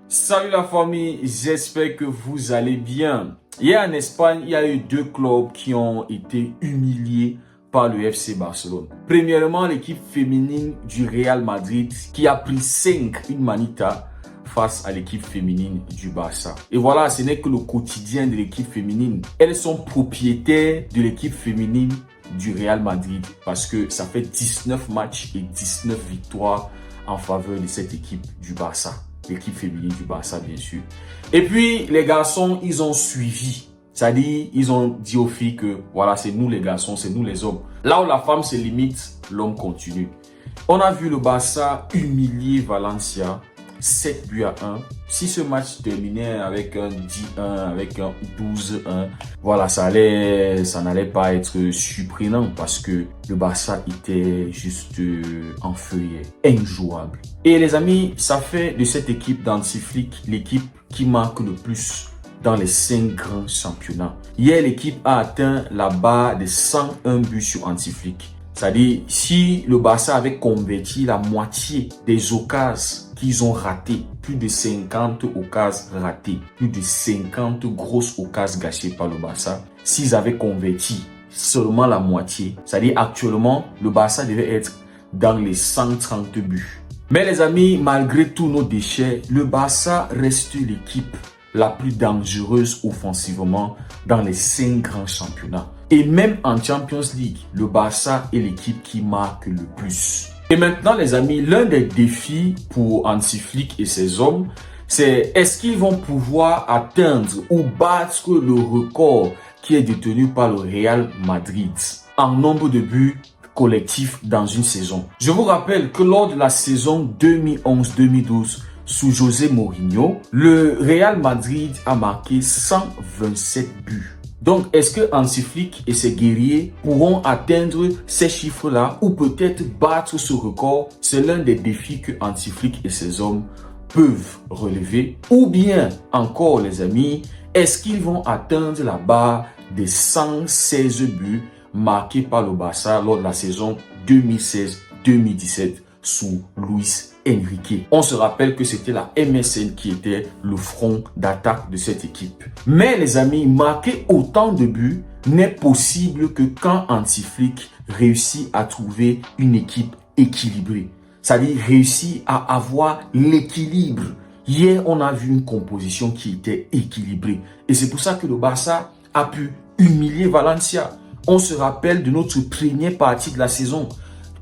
Salut la famille, j'espère que vous allez bien. Hier en Espagne, il y a eu deux clubs qui ont été humiliés par le FC Barcelone. Premièrement, l'équipe féminine du Real Madrid qui a pris 5 une manita face à l'équipe féminine du Barça. Et voilà, ce n'est que le quotidien de l'équipe féminine. Elles sont propriétaires de l'équipe féminine du Real Madrid parce que ça fait 19 matchs et 19 victoires en faveur de cette équipe du Barça. L'équipe féminine du Barça, bien sûr. Et puis, les garçons, ils ont suivi. C'est-à-dire, ils ont dit aux filles que, voilà, c'est nous les garçons, c'est nous les hommes. Là où la femme se limite, l'homme continue. On a vu le Barça humilier Valencia 7 buts à 1. Si ce match terminait avec un 10-1, avec un 12-1, voilà, ça n'allait pas être surprenant parce que le Barça était juste enfeuillé, injouable. Et les amis, ça fait de cette équipe d'Antiflick l'équipe qui marque le plus dans les 5 grands championnats. Hier, l'équipe a atteint la barre de 101 buts sur Antiflick. C'est-à-dire, si le Barça avait converti la moitié des occasions qu'ils ont ratées, plus de 50 occasions ratées, plus de 50 grosses occasions gâchées par le Barça, s'ils avaient converti seulement la moitié, c'est-à-dire actuellement, le Barça devait être dans les 130 buts. Mais les amis, malgré tous nos déchets, le Barça reste l'équipe la plus dangereuse offensivement dans les 5 grands championnats. Et même en Champions League, le Barça est l'équipe qui marque le plus. Et maintenant, les amis, l'un des défis pour Antiflick et ses hommes, c'est est-ce qu'ils vont pouvoir atteindre ou battre le record qui est détenu par le Real Madrid en nombre de buts collectifs dans une saison. Je vous rappelle que lors de la saison 2011-2012, sous José Mourinho, le Real Madrid a marqué 127 buts. Donc, est-ce que Antiflick et ses guerriers pourront atteindre ces chiffres-là ou peut-être battre ce record? C'est l'un des défis que Antiflick et ses hommes peuvent relever. Ou bien, encore les amis, est-ce qu'ils vont atteindre la barre des 116 buts marqués par le Barça lors de la saison 2016-2017 sous Luis Enrique. On se rappelle que c'était la MSN qui était le front d'attaque de cette équipe. Mais les amis, marquer autant de buts n'est possible que quand Antiflick réussit à trouver une équipe équilibrée. C'est-à-dire réussit à avoir l'équilibre. Hier, on a vu une composition qui était équilibrée. Et c'est pour ça que le Barça a pu humilier Valencia. On se rappelle de notre première partie de la saison.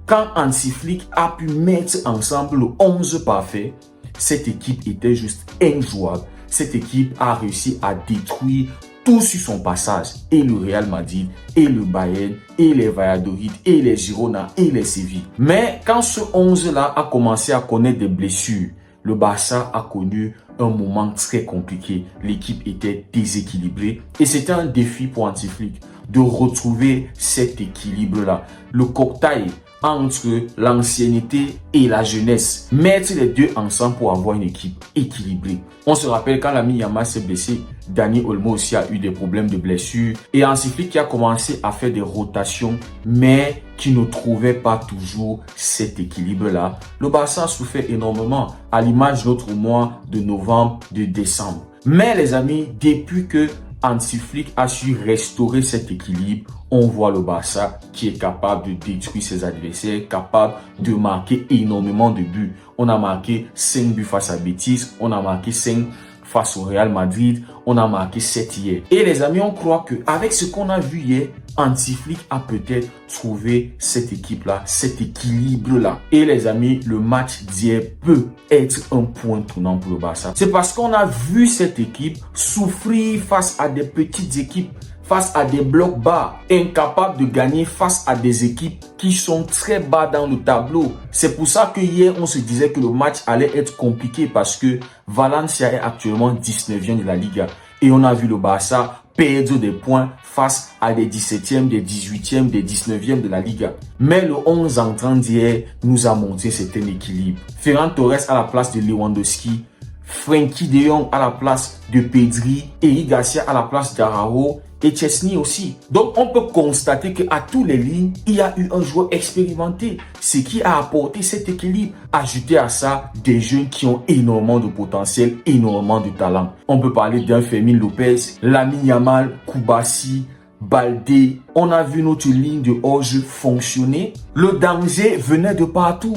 Quand Antiflick a pu mettre ensemble le 11 parfait, cette équipe était juste injouable. Cette équipe a réussi à détruire tout sur son passage. Et le Real Madrid, et le Bayern, et les Valladolid, et les Girona, et les Séville. Mais quand ce 11-là a commencé à connaître des blessures, le Barça a connu un moment très compliqué. L'équipe était déséquilibrée. Et c'était un défi pour Antiflick de retrouver cet équilibre-là. Le cocktail entre l'ancienneté et la jeunesse. Mettre les deux ensemble pour avoir une équipe équilibrée. On se rappelle quand l'ami Yamal s'est blessé, Dani Olmo aussi a eu des problèmes de blessure. Et Antiflick qui a commencé à faire des rotations, mais qui ne trouvait pas toujours cet équilibre-là. Le Barça a souffert énormément à l'image de notre mois de novembre, de décembre. Mais les amis, depuis que Antiflick a su restaurer cet équilibre, on voit le Barça qui est capable de détruire ses adversaires, capable de marquer énormément de buts. On a marqué 5 buts face à Betis, on a marqué 5 face au Real Madrid, on a marqué 7 hier. Et les amis, on croit qu'avec ce qu'on a vu hier, Antiflick a peut-être trouvé cette équipe-là, cet équilibre-là. Et les amis, le match d'hier peut être un point tournant pour le Barça. C'est parce qu'on a vu cette équipe souffrir face à des petites équipes, face à des blocs bas, incapables de gagner face à des équipes qui sont très bas dans le tableau. C'est pour ça que hier, on se disait que le match allait être compliqué parce que Valencia est actuellement 19e de la Liga. Et on a vu le Barça perdre des points face à des 17e, des 18e, des 19e de la Liga. Mais le 11 entrant d'hier nous a montré cet équilibre. Ferran Torres à la place de Lewandowski, Frenkie de Jong à la place de Pedri, Eric Garcia à la place d'Araujo et Chesney aussi. Donc, on peut constater qu'à tous les lignes, il y a eu un joueur expérimenté, ce qui a apporté cet équilibre. Ajouter à ça des jeunes qui ont énormément de potentiel, énormément de talent. On peut parler d'un Fermin Lopez, Lamine Yamal, Koubassi, Baldé. On a vu notre ligne de hors-jeu fonctionner. Le danger venait de partout.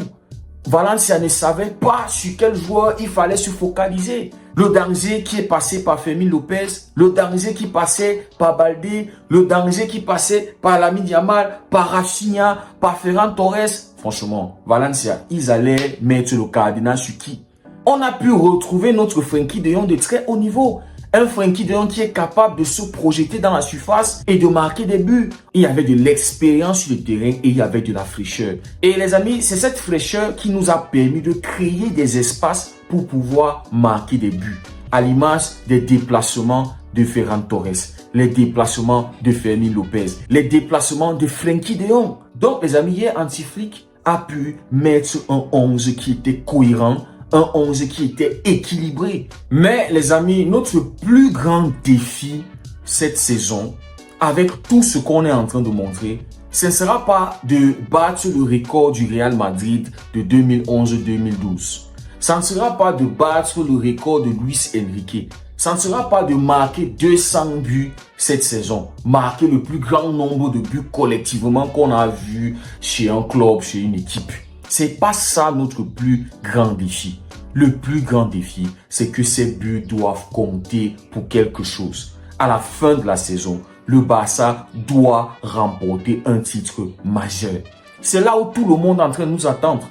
Valencia ne savait pas sur quel joueur il fallait se focaliser. Le danger qui est passé par Fermin Lopez, le danger qui passait par Baldé, le danger qui passait par Lamine Yamal, par Rafinha, par Ferran Torres. Franchement, Valencia, ils allaient mettre le cardinal sur qui? On a pu retrouver notre Frenkie de Jong de très haut niveau. Un Frenkie de Jong qui est capable de se projeter dans la surface et de marquer des buts. Il y avait de l'expérience sur le terrain et il y avait de la fraîcheur. Et les amis, c'est cette fraîcheur qui nous a permis de créer des espaces pour pouvoir marquer des buts. À l'image des déplacements de Ferran Torres, les déplacements de Fermin Lopez, les déplacements de Frenkie de Jong. Donc les amis, hier, Hansi-Flick a pu mettre un 11 qui était cohérent, un 11 qui était équilibré. Mais les amis, notre plus grand défi cette saison, avec tout ce qu'on est en train de montrer, ce ne sera pas de battre le record du Real Madrid de 2011-2012. Ça ne sera pas de battre le record de Luis Enrique. Ça ne sera pas de marquer 200 buts cette saison. Marquer le plus grand nombre de buts collectivement qu'on a vu chez un club, chez une équipe. C'est pas ça notre plus grand défi. Le plus grand défi, c'est que ces buts doivent compter pour quelque chose. À la fin de la saison, le Barça doit remporter un titre majeur. C'est là où tout le monde est en train de nous attendre.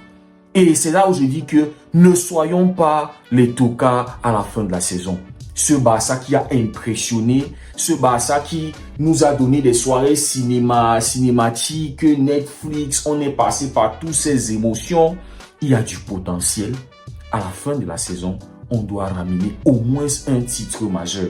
Et c'est là où je dis que ne soyons pas les tocards à la fin de la saison. Ce Barça qui a impressionné, ce Barça qui nous a donné des soirées cinématiques, Netflix, on est passé par toutes ces émotions. Il y a du potentiel. À la fin de la saison, on doit ramener au moins un titre majeur.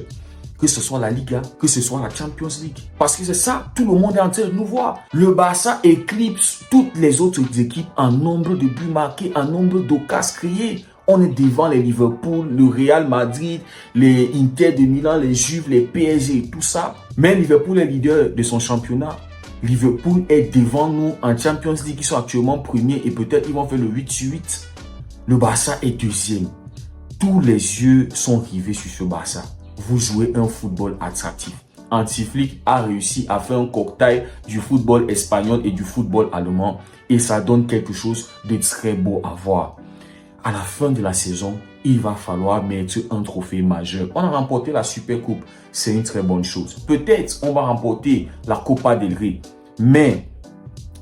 Que ce soit la Liga, que ce soit la Champions League. Parce que c'est ça, tout le monde est en train de nous voir. Le Barça éclipse toutes les autres équipes en nombre de buts marqués, en nombre d'occasions créées. On est devant les Liverpool, le Real Madrid, les Inter de Milan, les Juve, les PSG et tout ça. Mais Liverpool est leader de son championnat. Liverpool est devant nous en Champions League. Ils sont actuellement premiers et peut-être ils vont faire le 8/8. Le Barça est deuxième. Tous les yeux sont rivés sur ce Barça. Vous jouez un football attractif. Hansi-Flick a réussi à faire un cocktail du football espagnol et du football allemand. Et ça donne quelque chose de très beau à voir. À la fin de la saison, il va falloir mettre un trophée majeur. On a remporté la Super Coupe. C'est une très bonne chose. Peut-être on va remporter la Copa del Rey. Mais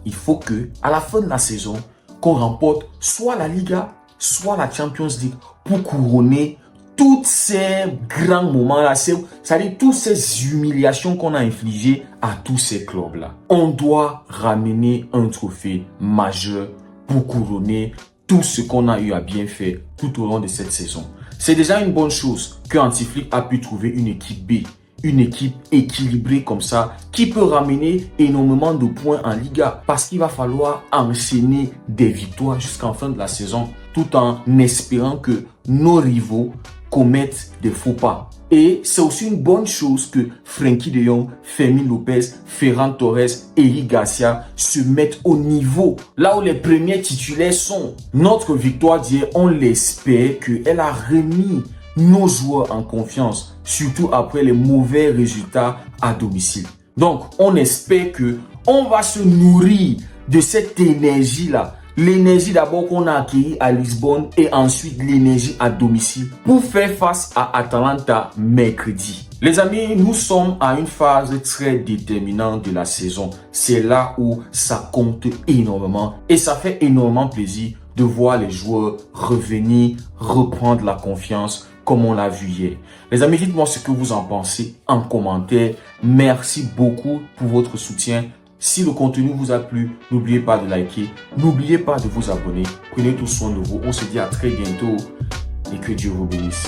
il faut que, à la fin de la saison, qu'on remporte soit la Liga, soit la Champions League pour couronner tous ces grands moments-là, c'est-à-dire toutes ces humiliations qu'on a infligées à tous ces clubs-là. On doit ramener un trophée majeur pour couronner tout ce qu'on a eu à bien faire tout au long de cette saison. C'est déjà une bonne chose que Hansi-Flick a pu trouver une équipe B, une équipe équilibrée comme ça, qui peut ramener énormément de points en Liga, parce qu'il va falloir enchaîner des victoires jusqu'en fin de la saison, tout en espérant que nos rivaux commettent des faux pas. Et c'est aussi une bonne chose que Frenkie de Jong, Fermin Lopez, Ferran Torres, Eric Garcia se mettent au niveau, là où les premiers titulaires sont. Notre victoire d'hier, on l'espère qu'elle a remis nos joueurs en confiance, surtout après les mauvais résultats à domicile. Donc, on espère que on va se nourrir de cette énergie-là. L'énergie d'abord qu'on a acquis à Lisbonne et ensuite l'énergie à domicile pour faire face à Atalanta mercredi. Les amis, nous sommes à une phase très déterminante de la saison. C'est là où ça compte énormément et ça fait énormément plaisir de voir les joueurs revenir, reprendre la confiance comme on l'a vu hier. Les amis, dites-moi ce que vous en pensez en commentaire. Merci beaucoup pour votre soutien. Si le contenu vous a plu, n'oubliez pas de liker, n'oubliez pas de vous abonner. Prenez tout soin de vous. On se dit à très bientôt et que Dieu vous bénisse.